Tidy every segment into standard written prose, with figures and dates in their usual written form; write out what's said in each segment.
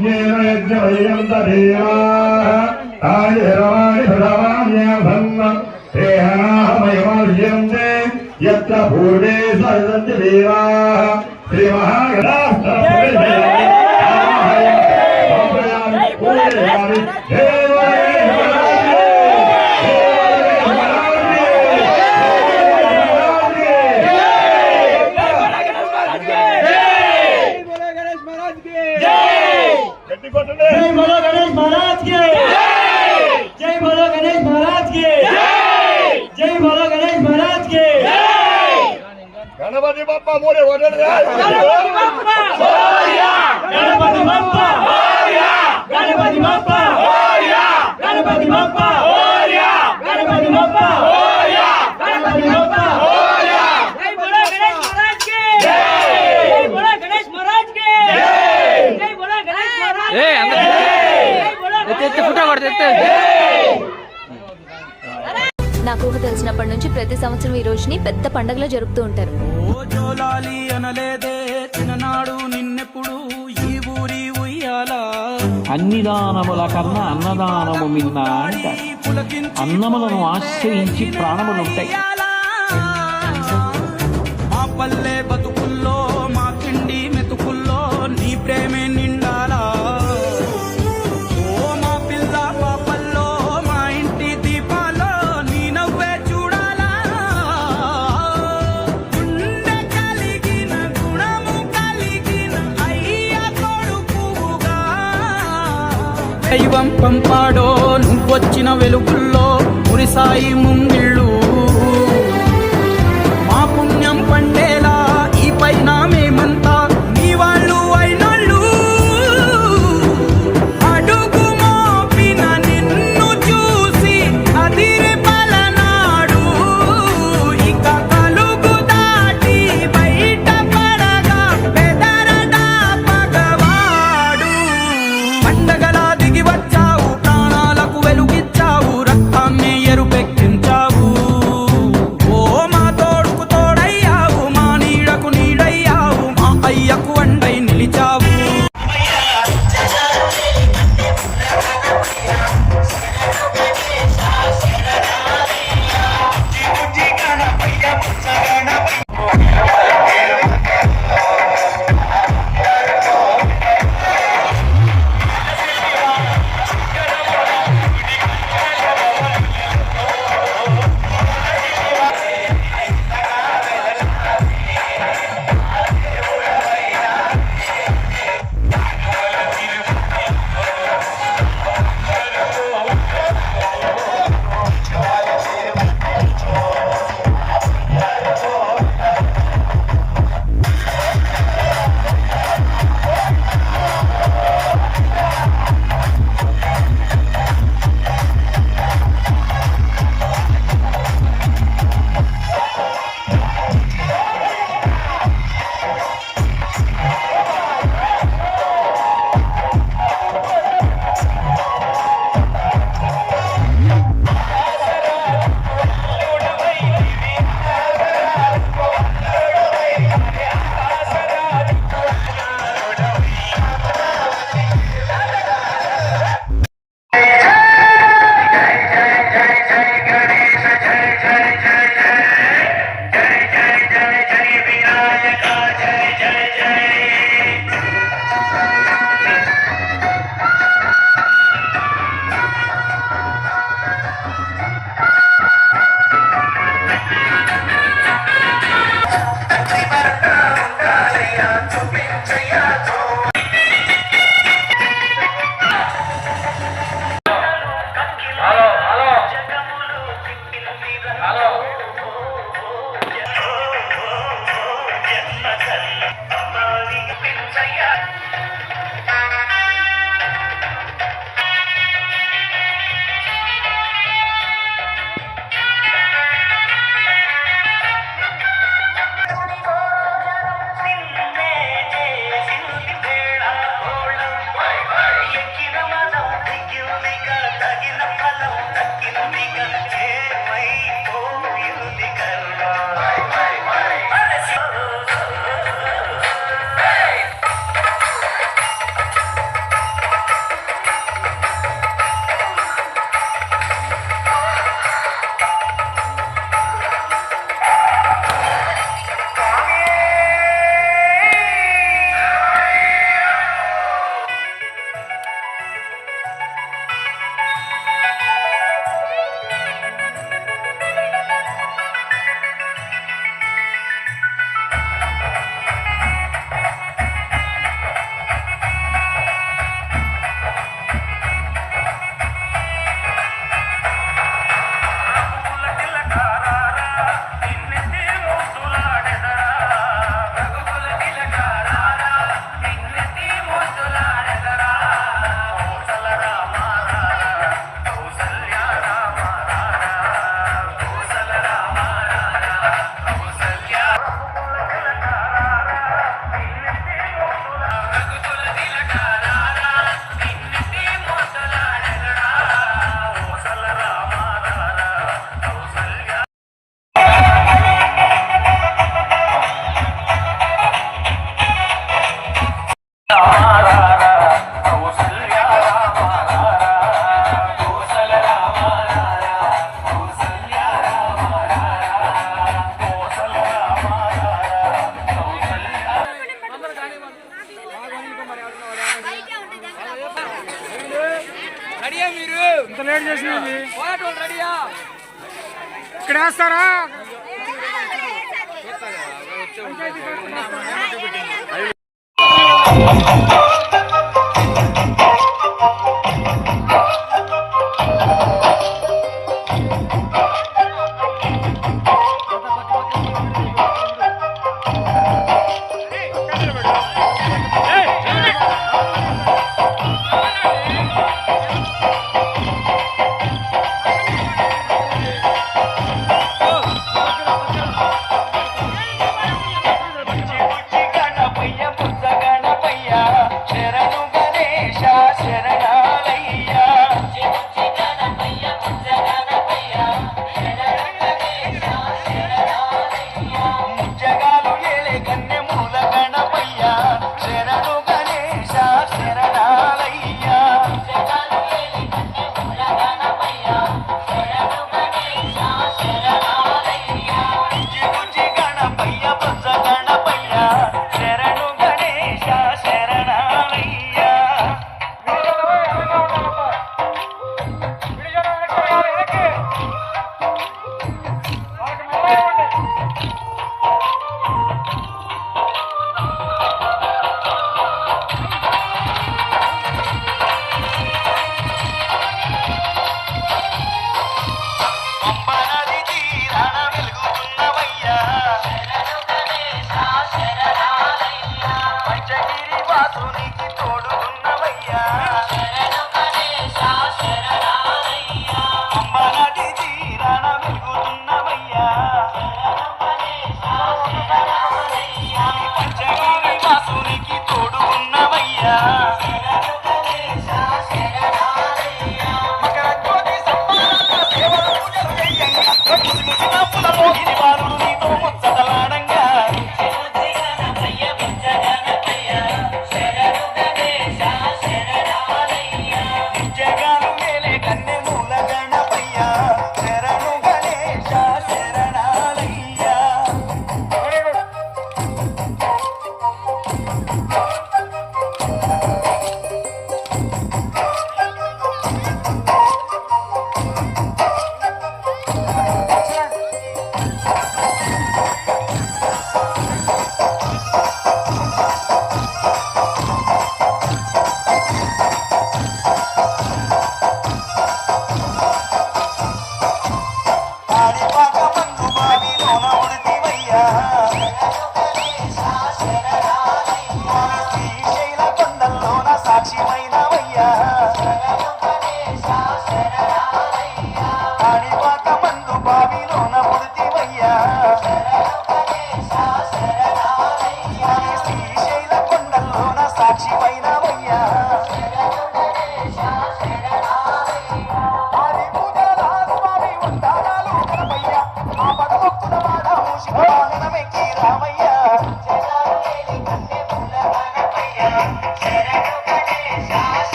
यज्ञेन यज्ञमयन्तदेवाः आयुर्वाणि भगवान्याभन्नं तेहनाहमयमाल्यन्ते यत्र पूर्वे सदन्ति देवाः गणपति बप्पा मोरे वडर गणपति बप्पा मोरया गणपति बप्पा मोरया गणपति बप्पा मोरया गणपति बप्पा मोरया गणपति बप्पा मोरया गणपति बप्पा मोरया जय बोलो गणेश महाराज की जय बोलो गणेश महाराज की जय बोलो गणेश महाराज ए अंदर जय बोलो ఎత్తే ఫోటో కొడతే నాకు తెలిసినప్పటి నుంచి ప్రతి సంవత్సరం ఈ రోజుని పెద్ద పండుగలో జరుపుతూ ఉంటారు. ఓ జోలాలి అనలేదే చిన్ననాడు నిన్నెప్పుడు ఈ ఊరి ఉయ్యాల అన్ని దానముల కన్నా అన్నదానము మిన్న అంటారు. అన్నములను ఆశ్రయించి ప్రాణములుంటాయి. మా పల్లె బతుకుల్లో మా కిండి మెతుకుల్లో నీ ప్రేమే నిండాలా. దైవం పంపాడో నువ్వొచ్చిన వెలుగుల్లో మురిసాయి ముంగిళ్ళు మా పుణ్యం పండేలా ఈ పైన మేమంతా నీ వాళ్ళు అయినళ్ళు. అడుగు మోపిన నిన్ను చూసి అదిరి పలనాడు ఇక కలుగు దాటి బయట పడగా బెదరడా పగవాడు. పండగలా వచ్చావు ప్రాణాలకు వెలుగిచ్చావు రక్తాన్ని ఎరుపెక్కించావు. ఇంత లేట్ చేసినది ఇక్కడ వేస్తారా?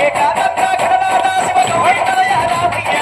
ఏకాదంత గణనాథ శివ గౌరీ తనయ రామయ్య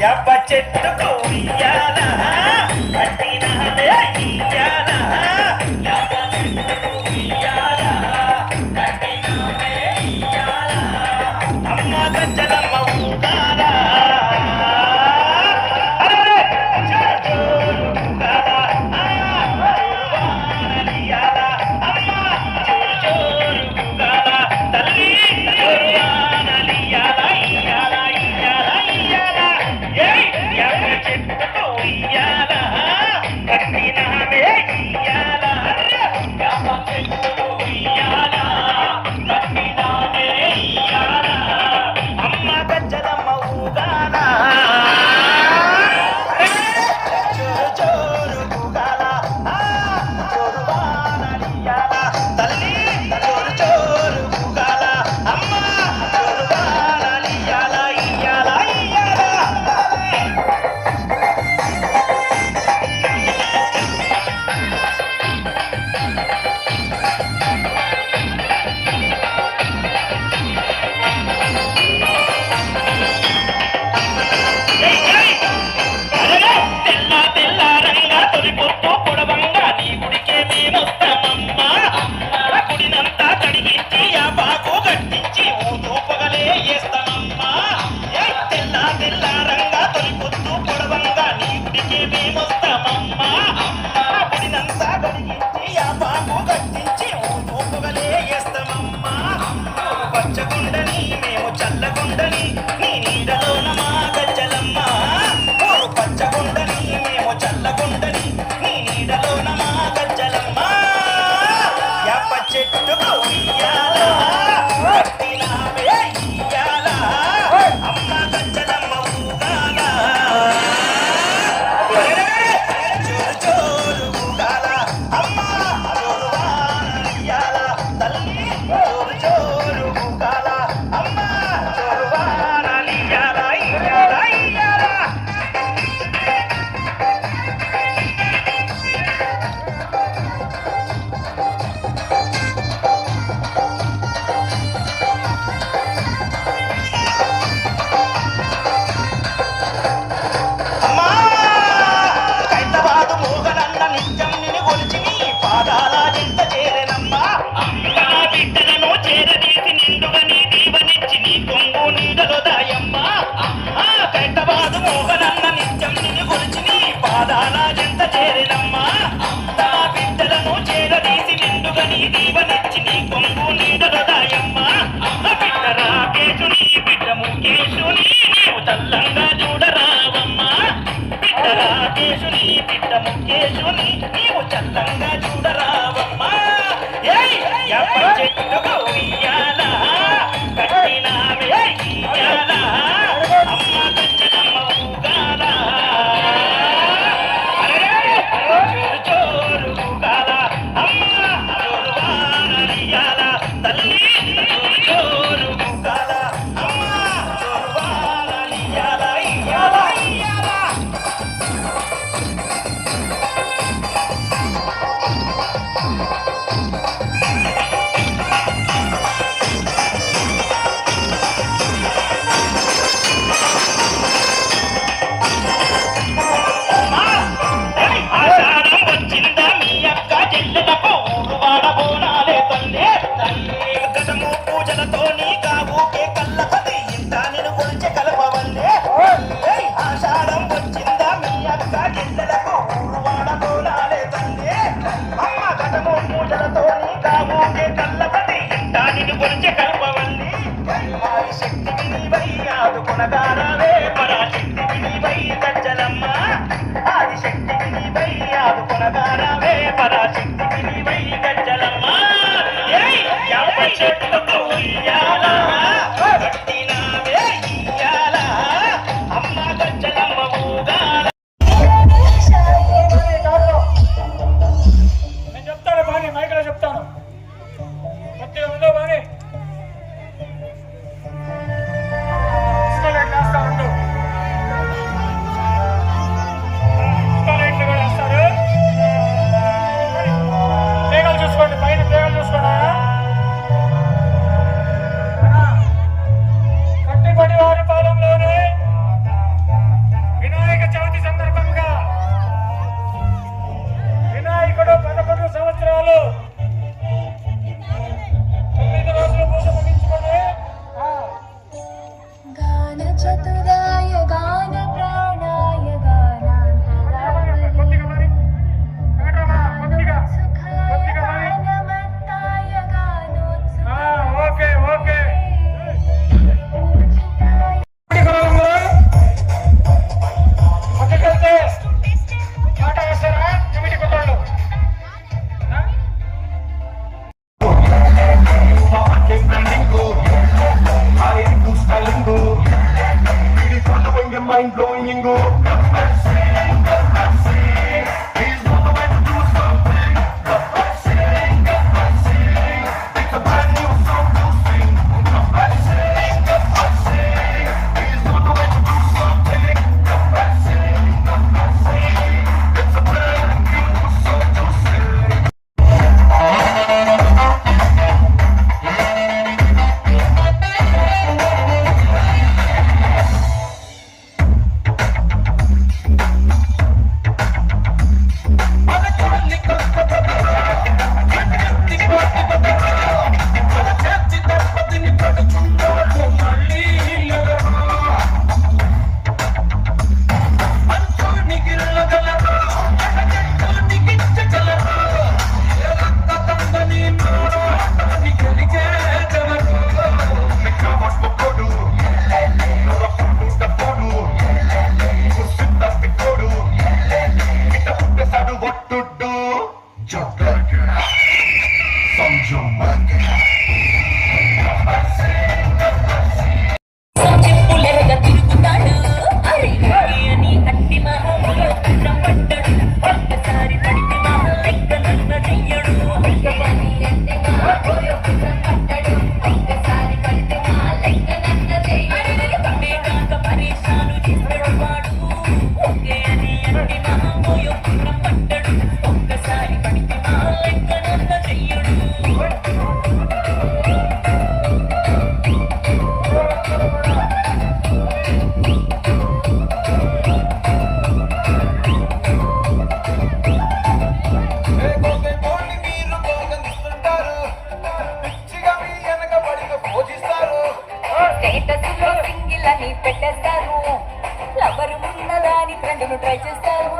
యాప చెట్టుకు ఉయ్యాల కట్టినాలే ఇయ్యాల యాప చెట్టుకు ఉయ్యాల కట్టినాలే ఇయ్యాల అమ్మ గజ్జలమ్మ ఊగాల పోయో పుణ్యం పట్టడు ఒక్కసారి పడితే మా లెక్కనంత చెయ్యడు స్టేటస్లో సింగిల్ అని పెట్టేస్తారు లవరు ఉన్నదాని ఫ్రెండ్ను ట్రై చేస్తారు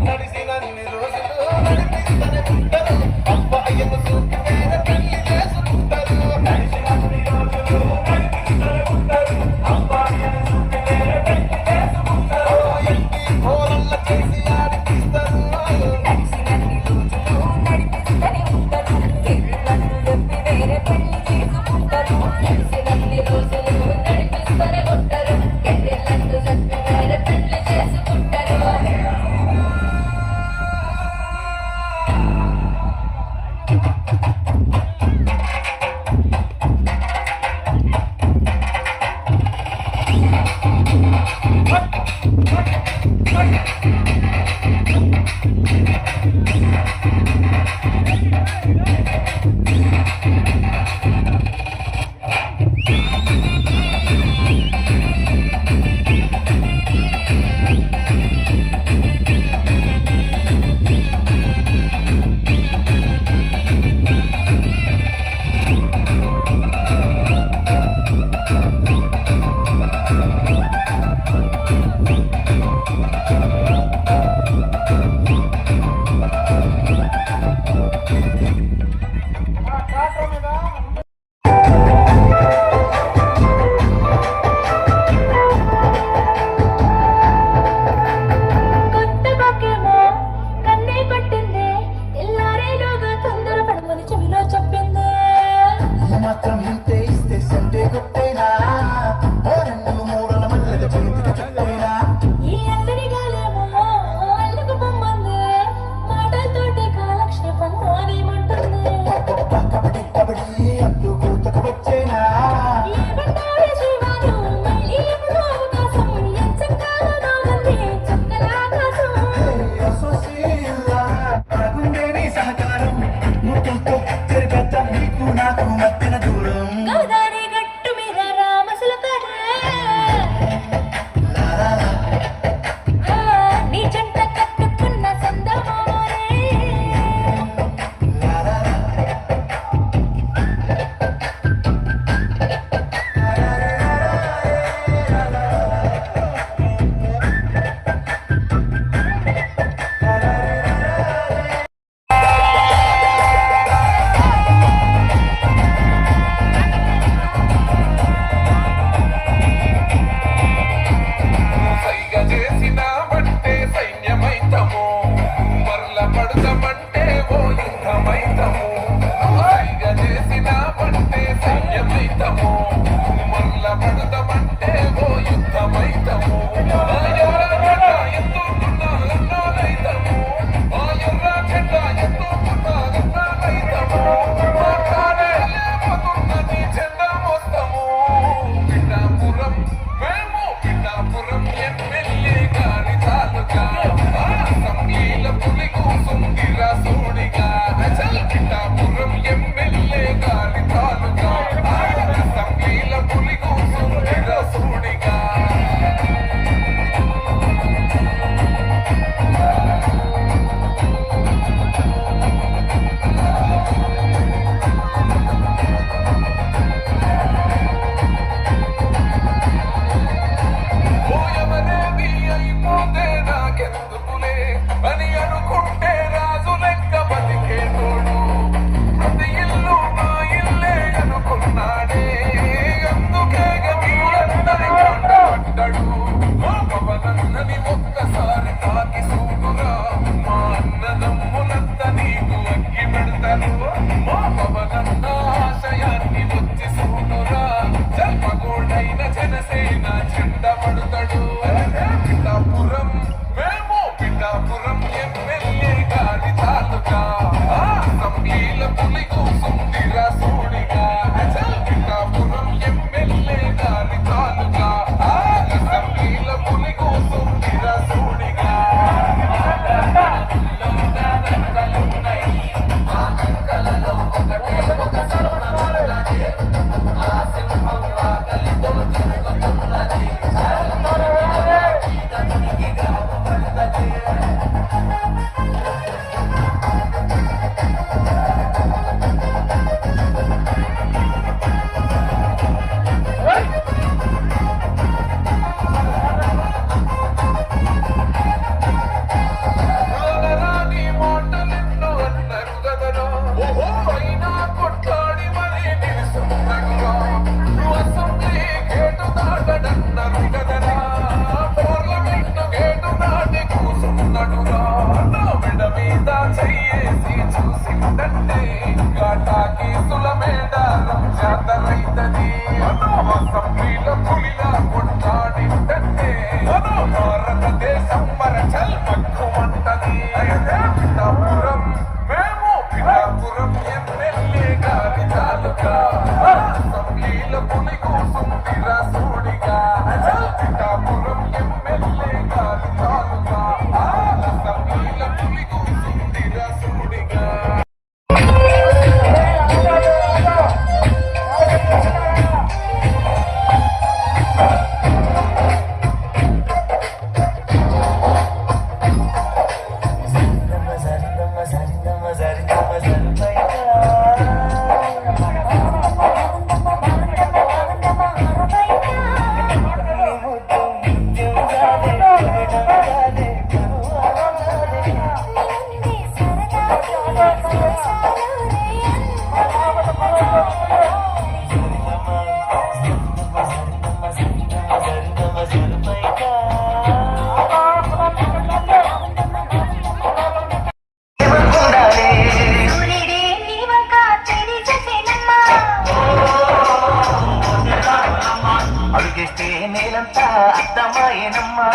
నడిసినన్ని రోజులు నడిపిస్తూనే ఉంటారు అబ్బాయిను చూపి వేరే పెళ్లి చేసుకుంటారు నడిసినన్ని రోజులు నడిపిస్తూనే ఉంటారు అబ్బాయిను చూపి వేరే పెళ్లి చేసుకుంటారు ఇంటి కోరల్ల చేసి ఆడిపిస్తారు నడిసినన్ని రోజులు నడిపిస్తూనే ఉంటారు పెళ్ళంటూ చెప్పి వేరే పెళ్లి చేసుకుంటారు నడిసినన్ని రోజులు నడిపిస్తూనే ఉంటారు పెళ్ళంటూ చెప్పి వేరే పెళ్లి చేసుకుంటారు కొత్త బాకేమో నన్నే పట్టిందే తెల్లారేలోగా తొందర పడమని చెవిలో చెప్పిందే మాత్రం ఇంతే ఇస్తే సంటే కొట్టేనా ఓ రెండు మూడల మల్లెల చేతికి చుట్టేనా ఈ అందరి గాలేమో అల్లుకు పొమ్మందే మాటలతోటి కాలక్షేపం మానేమంటుంది కబడ్డీ కబడ్డీ అంటూ కూతకు వచ్చేనా ఏమంటారే శ్రీవారు మళ్ళీ ఎప్పుడు అవకాశం ఎంచక్కాల నాగంది చుక్కల ఆకాశం గుండెని సహకారం ముట్టుతో తిరగద్ద నీకు నాకు మధ్యన దూరం గోదారి గట్టు మీద రామసులకరే నీ జంట కట్టుకున్న సందమారే సైగ చేసిన బట్టే సైన్యమైతము మరల పడతామంటే ఓ యుద్ధమైతము సైగ చేసిన బట్టే సైన్యమైతము మరల పడతామంటే ఓ యుద్ధమైతము ఎత్తుకున్నా అన్నాలైతము ఆ ఎర్ర చెడ్డ ఎత్తుకున్నా అన్నాలైతము మాట్లాడే లేకపోతున్నది చెడ్డ మొత్తము పిఠాపురం మేము పిఠాపురం ఎమ్మెల్యే గారి తాలూకా అసెంబ్లీల పులి కూసుంగిరా సూడిగా అచల్ పిఠాపురం ఎమ్మెల్యే గారి తాలూకా అసెంబ్లీల పులి కూసుంగిరా సూడిగా పోయమనేది అయిపోతే నాకెందుకులే అని అనుకుంటే రాజు లెక్క బతికేటోడు ప్రతి ఇల్లు నా ఇల్లే అనుకున్నాడే అందుకే మీ అందరి పడ్డాడు మా పవనన్నని ఒక్కసారి తాకి చూడురా మా అన్నదమ్ములంతా నీకు అగ్గి పెడతారు మా పవనన్న ఆశయాన్ని వచ్చి చూడురా జన్మగోడైన జనసేన చెండ పడతాడు పిఠాపురం మేము రాని మాటలెన్నో అన్నారు గదరా అయినా కొట్లాడి మరీ నిలుసుకున్నాడురా అసెంబ్లీ గేటు దాటడన్నారు గదరా పార్లమెంట్ గేటు దాటి కూసుకున్నాడురా నా మెడ మీద చెయ్యేసి చూసిందంటే గాటా కేసుల మేడారం జాతరైతది అసెంబ్లీలో పులిలా కొట్లాడిందంటే భారతదేశం మన చల్మక్కుమంటది పిఠాపురం మేము పిఠాపురం ఎమ్మెల్యే గారి తాలూకా అసెంబ్లీలో పులి కూసుందిరా సూడిగా పిఠాపురం ఎమ్మెల్యే గారి తాలూకా అసెంబ్లీలో పులి కూసుందిరా సూడిగా అడుగేస్తే నేలంతా అర్థమాయేనమ్మా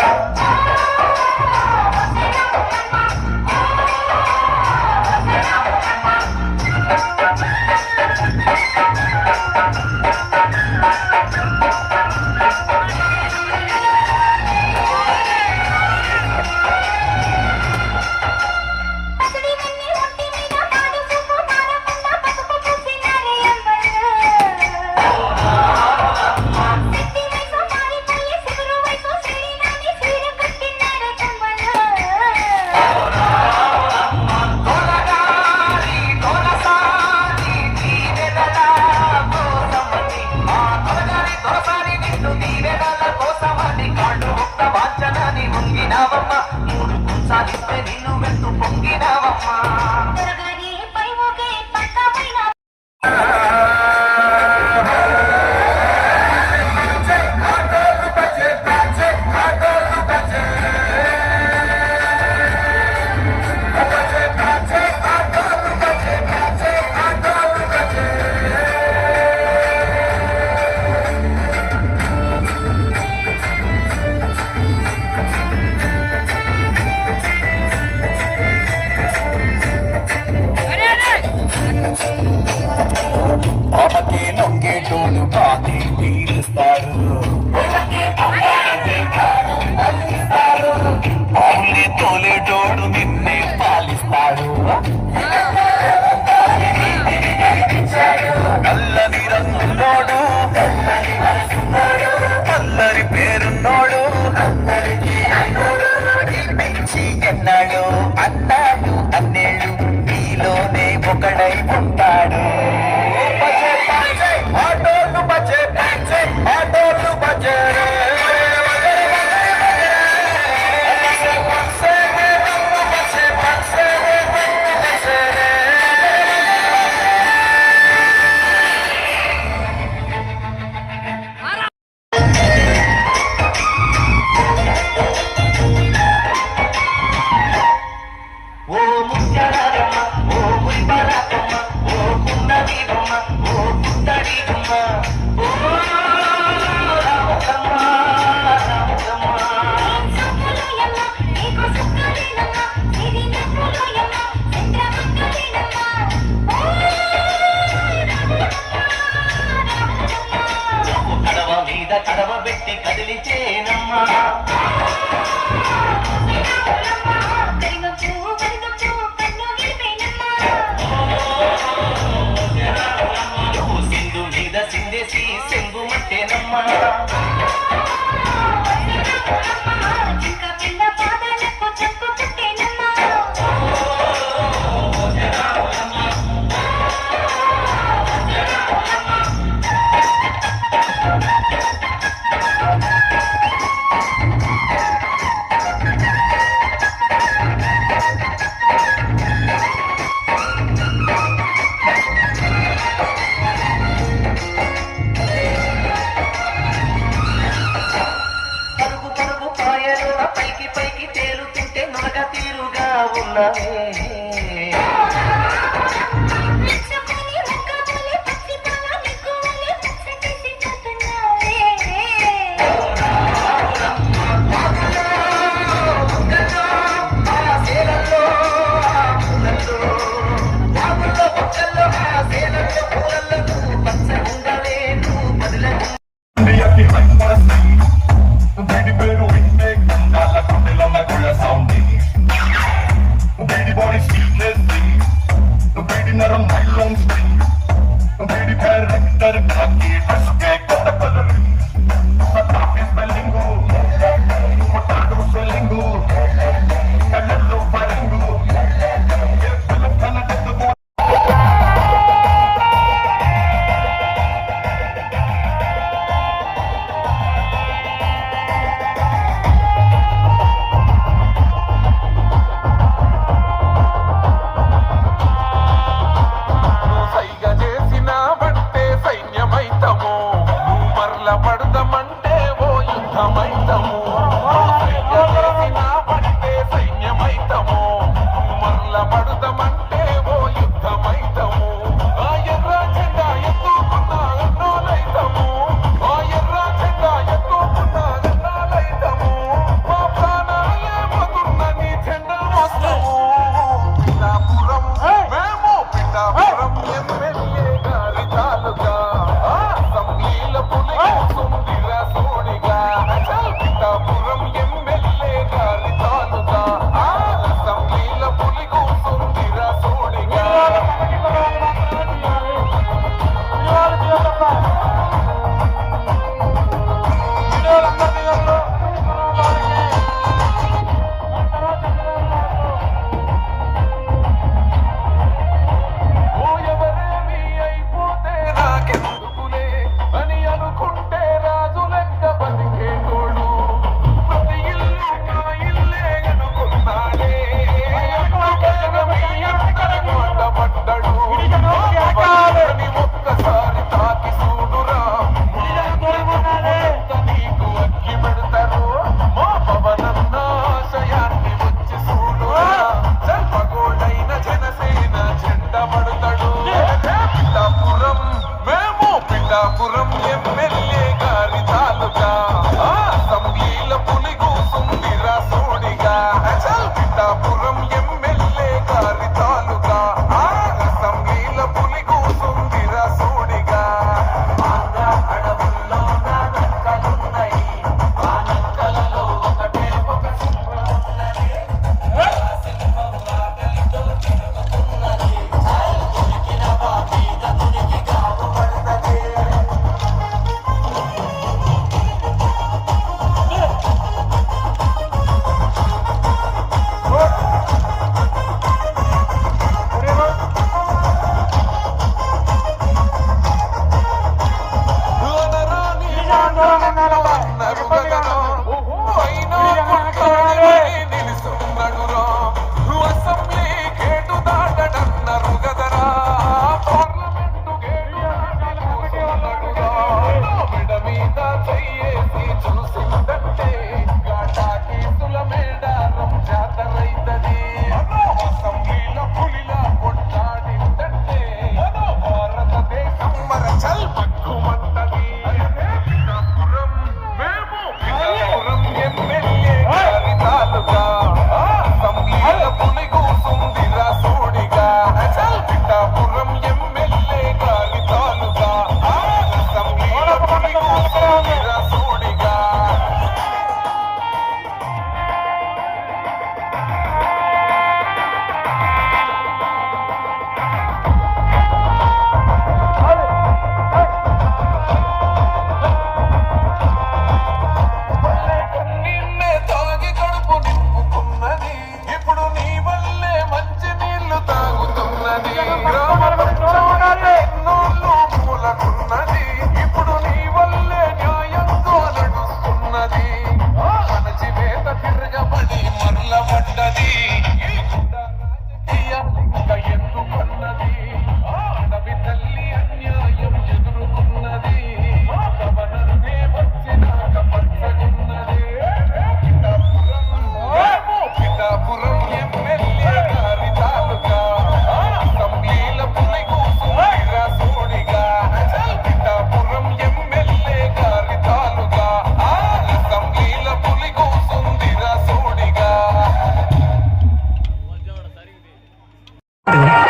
సాధిస్తే నిన్ను వెంటూ పొంగినావమ్మా పాపకి లొంగేటోడు పాతి తీరుస్తాడు అవునే తోలేటోడు నిన్నే పాలిస్తాడు నల్లని రంగున్నోడు అల్లరి పేరున్నోడు పెంచి ఎన్నాడు అన్నాడు అన్నేళ్ళు నీలోనే ఒకడై ఉంటాడు ఆటోలు బజే ఆటోలు బజే పైకి పైకి తేలుతుంటే నొరగ తీరుగా ఉన్నవే Body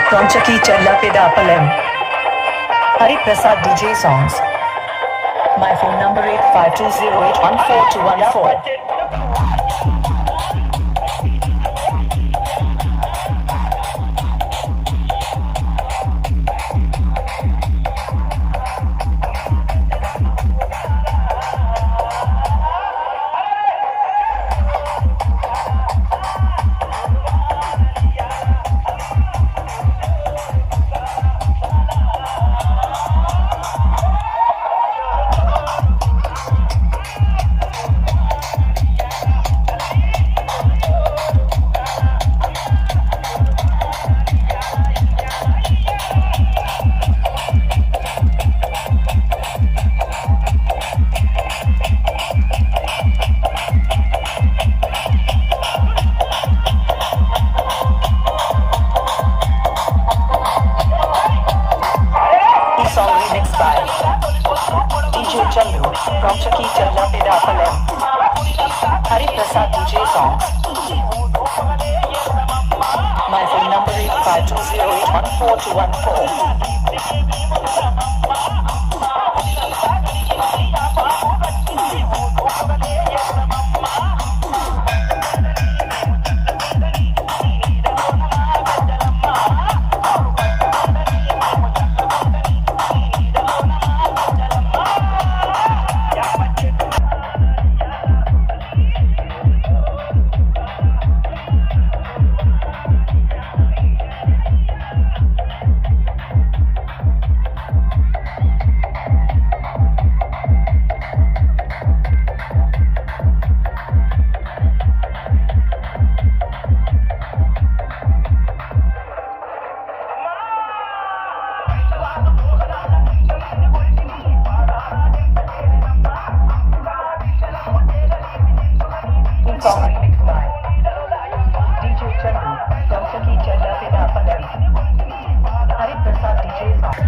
Ronchaki Challapidapalem. Hari Prasad DJ songs. My phone number 8520814214. Song remixed by DJ Chandu, Ronchaki Challapidapalem. Hari Prasad DJ songs. My phone number 8520814214. Song remixed by DJ Chandu, Ronchaki Challapidapalem. Hari Prasad DJ songs.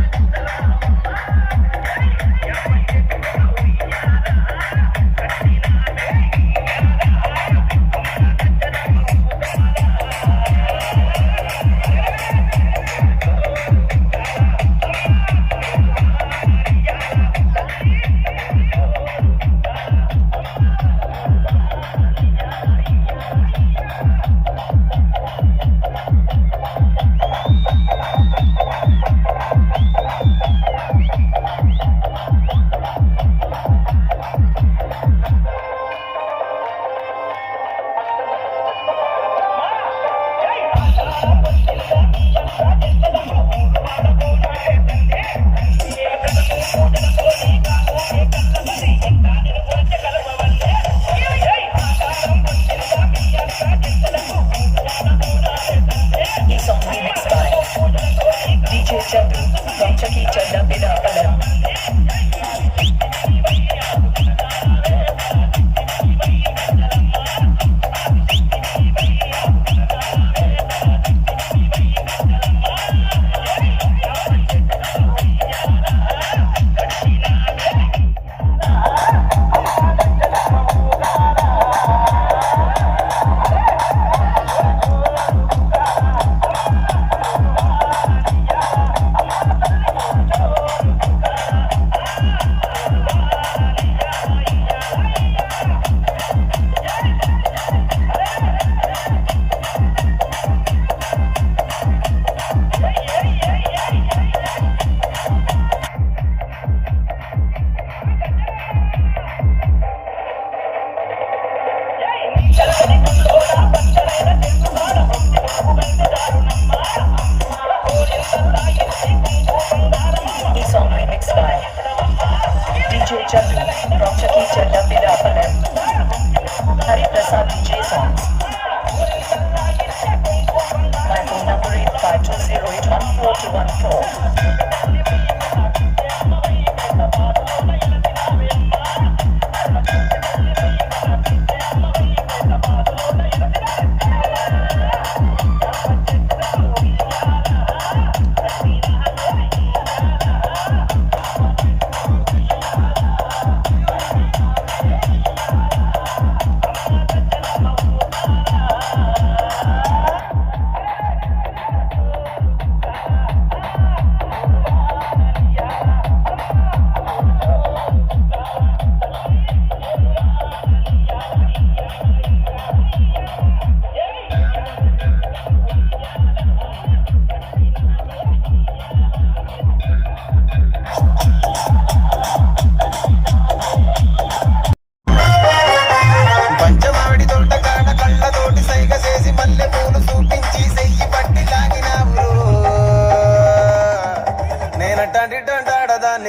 Song remixed by DJ Chandu, Ronchaki Challapidapalem.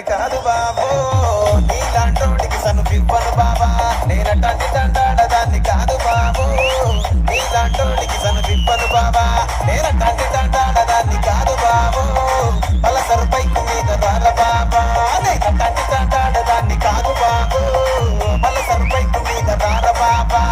దాన్ని కాదు బాబో నీలాంటోడికి సను పివ్వను బాబా నేనటంటి తంటాడ దాన్ని కాదు బాబో నీలాంటోడికి సను పివ్వను బాబా నేనటంటి తంటాడ దాన్ని కాదు బాబో Pulsar పైకు మీద రాల బాబా నేనటంటి తంటాడ దాన్ని కాదు బాబో పలసరు పైకు మీద రాల బాబా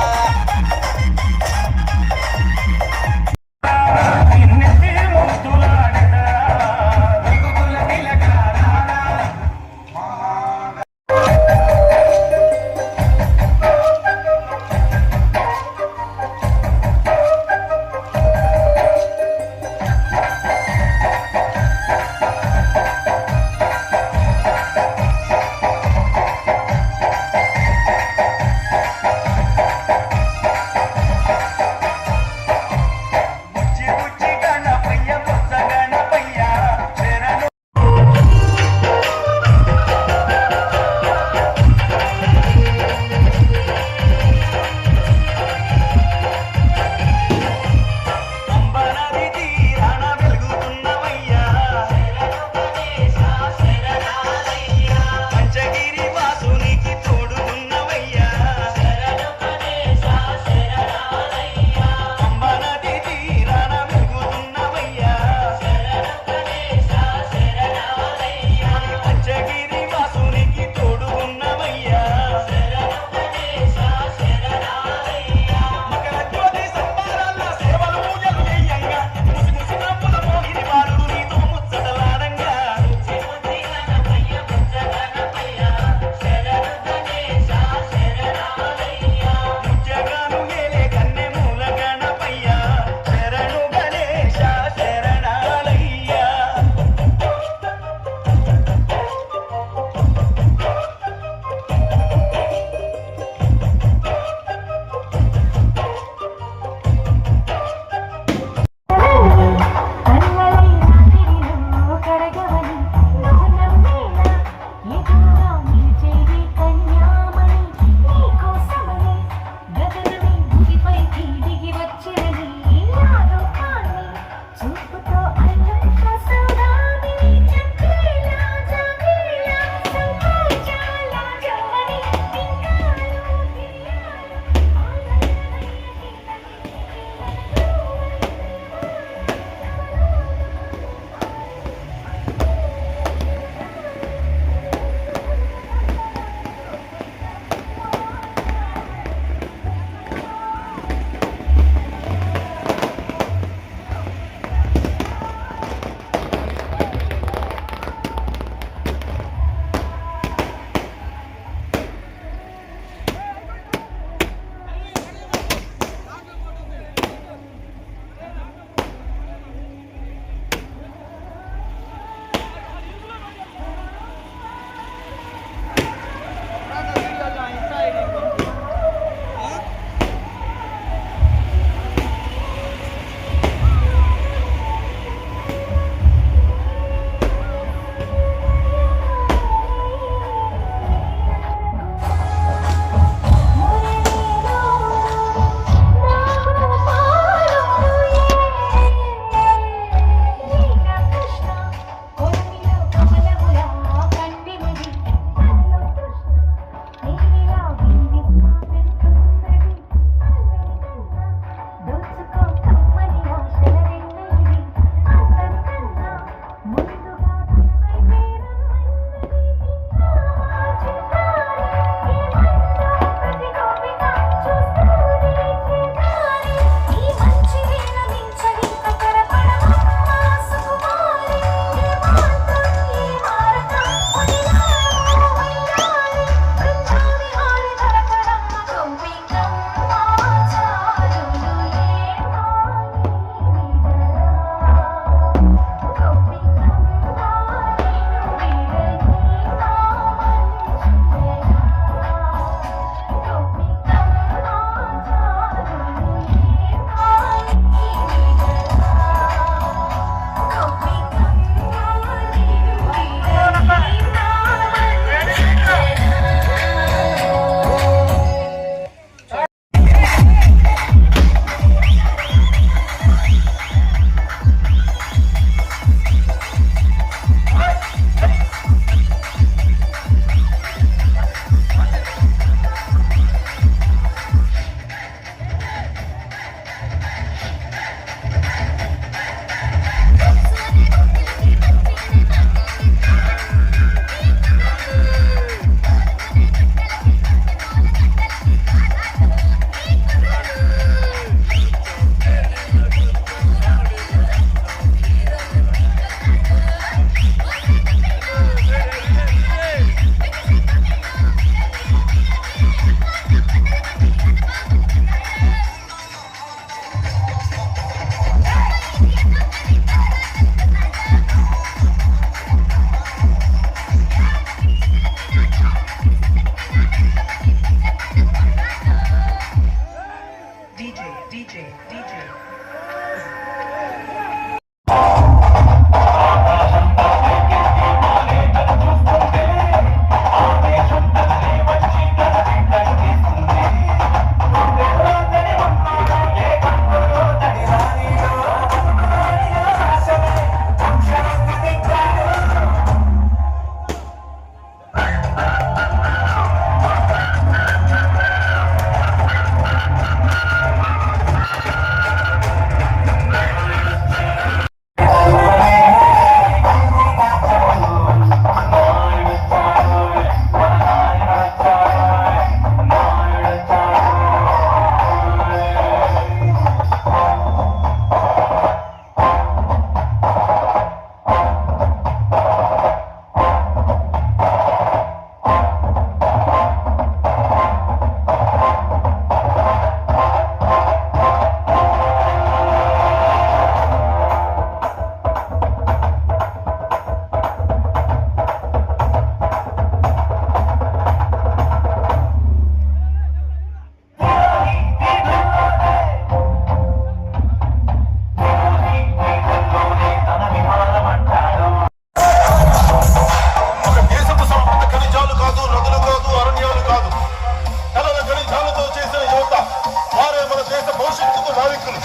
నాయకులు.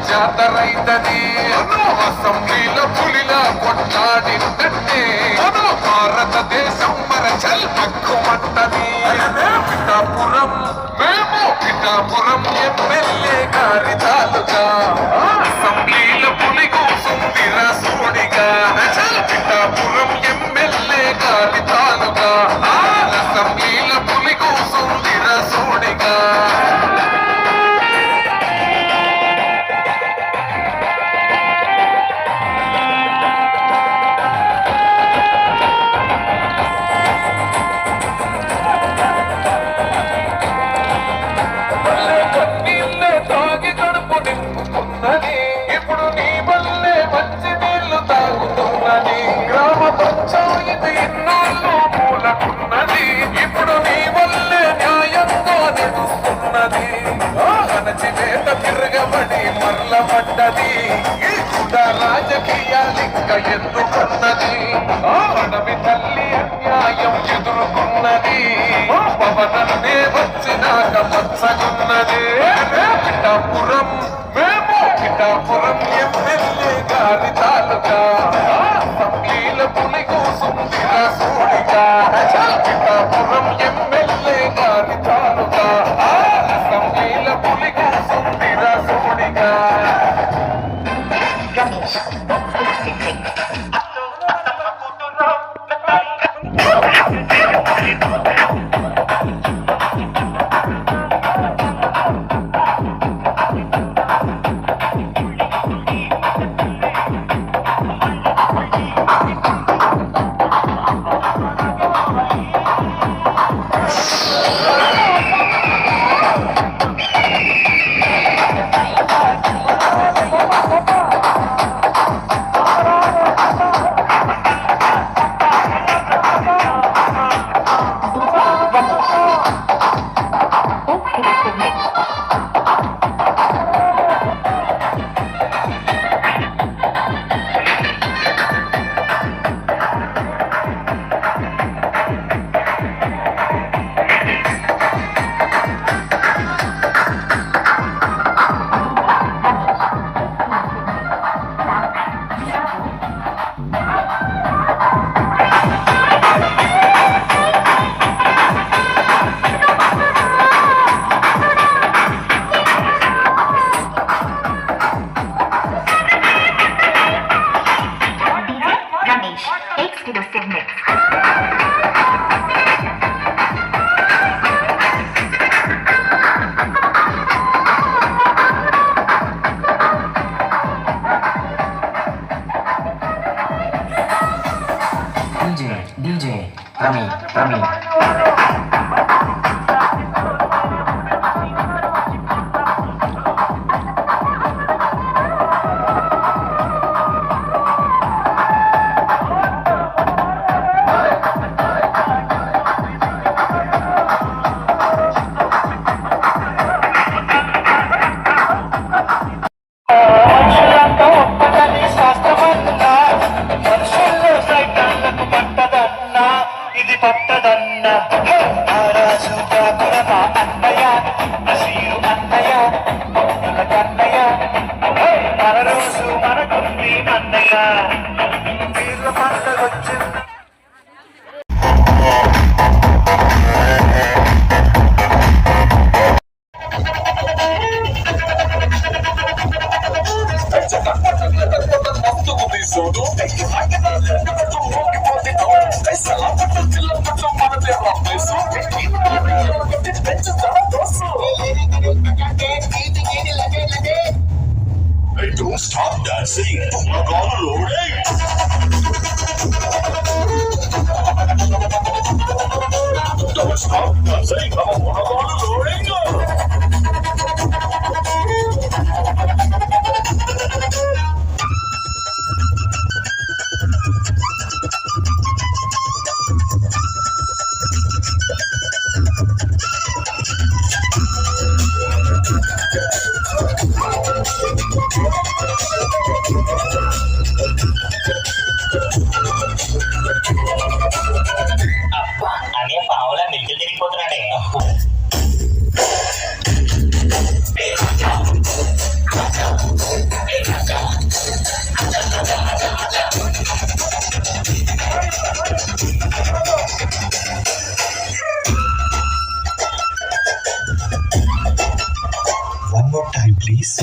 జాతరైతది అసెంబ్లీలో పులిలా కొట్లాడిందంటే భారతదేశం మరచల్ పక్కుమంటది పిఠాపురం మేము పిఠాపురం ఎమ్మెల్యే గారి తాలూకా అసెంబ్లీలో పులి కూసుంది రాసుడిగా పిఠాపురం ఎమ్మెల్యే గారి తాలూకా అసెంబ్లీలో పులి కూసుంది రాసుడిగా ఇప్పుడు నీ వల్లే మంచి నీళ్లు తాగుతున్నది గ్రామ పంచాయతీ ఇన్నాళ్ళు మూలకున్నది ఇప్పుడు నీ వల్లే న్యాయంగా నడుస్తున్నది అణచివేత తిరగబడి మరల పడ్డది కూడా రాజకీయాలింక ఎందుకున్నది అడవి తల్లి అన్యాయం ఎదుర్కొన్నది పవనన్నే వచ్చినాక మచ్చగున్నది పిఠాపురం మేము పిఠాపురం ఎమ్మెల్యే గారి తాలూకా అసెంబ్లీల పులి కూసుంది రాసుడిగా పిఠాపురం ఎమ్మెల్యే గారి తాలూకా అసెంబ్లీల పులి కూసుంది రాసుడిగా DJ Rami. మనుషులంతా ఒక్కటని శాస్త్రమన్నా, మనుషుల్లో సైతాన్లకు పట్టదన్నా, ఇది పట్టదన్నా. ఆ రాజు కాకుల మా అన్నయ్య, నసీరు అన్నయ్య, భక్తుల కన్నయ్య, మన రోజు మనకుంది అన్నయ్య. వీళ్ళ పండగొచ్చింది. Hey, don't stop dancing. Pumagalu loading. Don't stop dancing. Pumagalu loading. అనే పావులా మిల్కిలు తిరిగిపోతున్నాడే. One more time, please.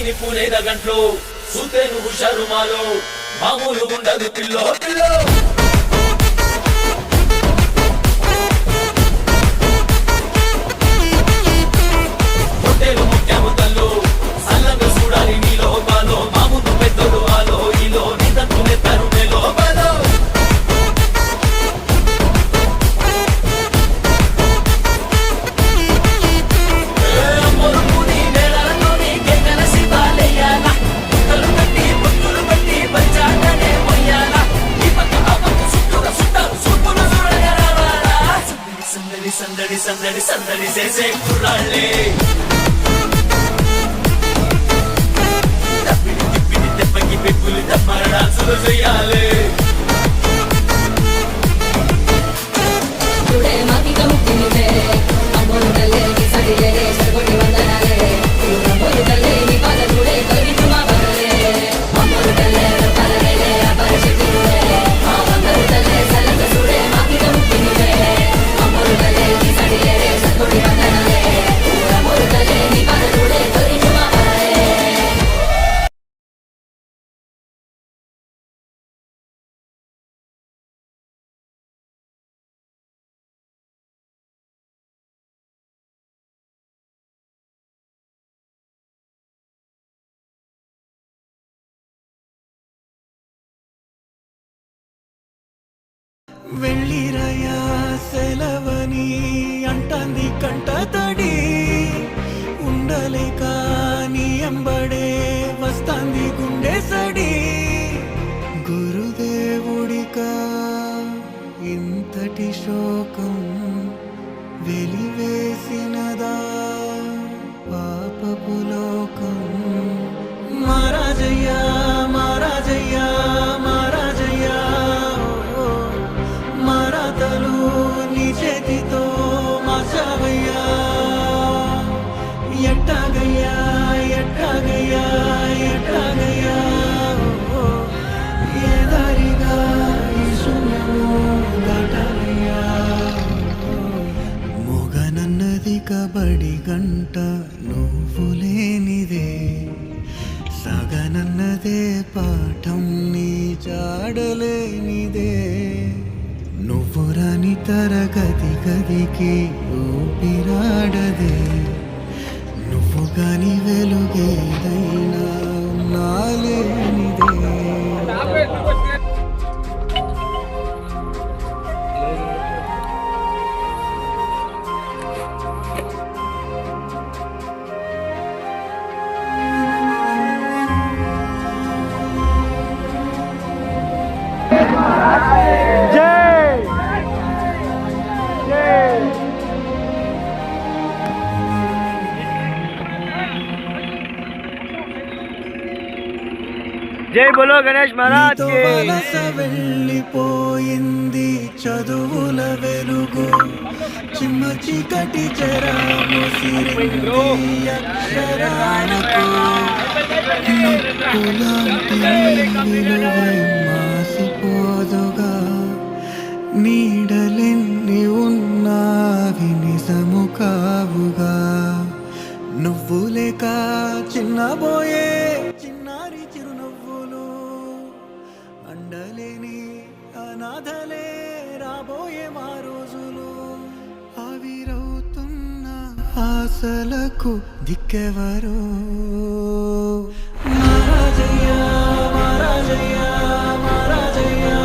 నీని పూనేద గంట్లో సూతే నువ్వు షరుమాలో మామూలు ఉండదు పిల్లో పిల్లో హోటలు ముఖ్యము తల్లు సల్లంగా చూడాలి నీలో బాలో మామూలు పెద్దలు ఆలో ఈలో నిదంతునే తరుణేలో బాలో సందడి సందడి సందడి చేసే కుర్రాళ్ళే తప్పిడి తిప్పిడి తెప్పకి పెప్పులు తప్పర డాన్సులు చెయ్యాలి వెళ్ళిరయా సెలవని అంటాంది కంట తడి ఉండలేక నీ ఎంబడే వస్తాంది గుండె సడి గురుదేవుడిక ఇంతటి శోకం వెలివేసినదా పాపపు లోకం మహారాజయ్యా మహారాజయ్యా మహారాజయ్యా మరాతలు నీ చేతితో మార్చావయ్యా ఎట్టాగయ్యా ఎట్టాగయ్యా ఎట్టాగయ్యా ఏ దారిగా ఈ శూన్యము దాటాలయ్యా మొగనన్నది కబడి గంట నువ్వు లేనిదే సగనన్నదే పాఠం నీ జాడలేనిదే నువ్వు రాని తరగతి గదికి ఊపిరాడదే నువ్వు గాని వెలుగేదైనా నాలేనిదే జై బోలో గణేష్ మహారాజ్ కి వలస వెళ్ళిపోయింది చదువుల వెలుగు చిమ్మ చీకటి చెరాముసిరింది అక్షరాలకు నిప్పులాంటి విలువై మాసిపోదుగా నీడలెన్ని ఉన్నావి నిజము కావుగా నువ్వు లేక చిన్నబోయే చిన్నారి చిరునవ్వులు అండలేని అనాథలే రాబోయే మా రోజులు ఆవిరవుతున్న ఆశలకు దిక్కెవరో మహారాజయ్యా మహారాజయ్యా మహారాజయ్యా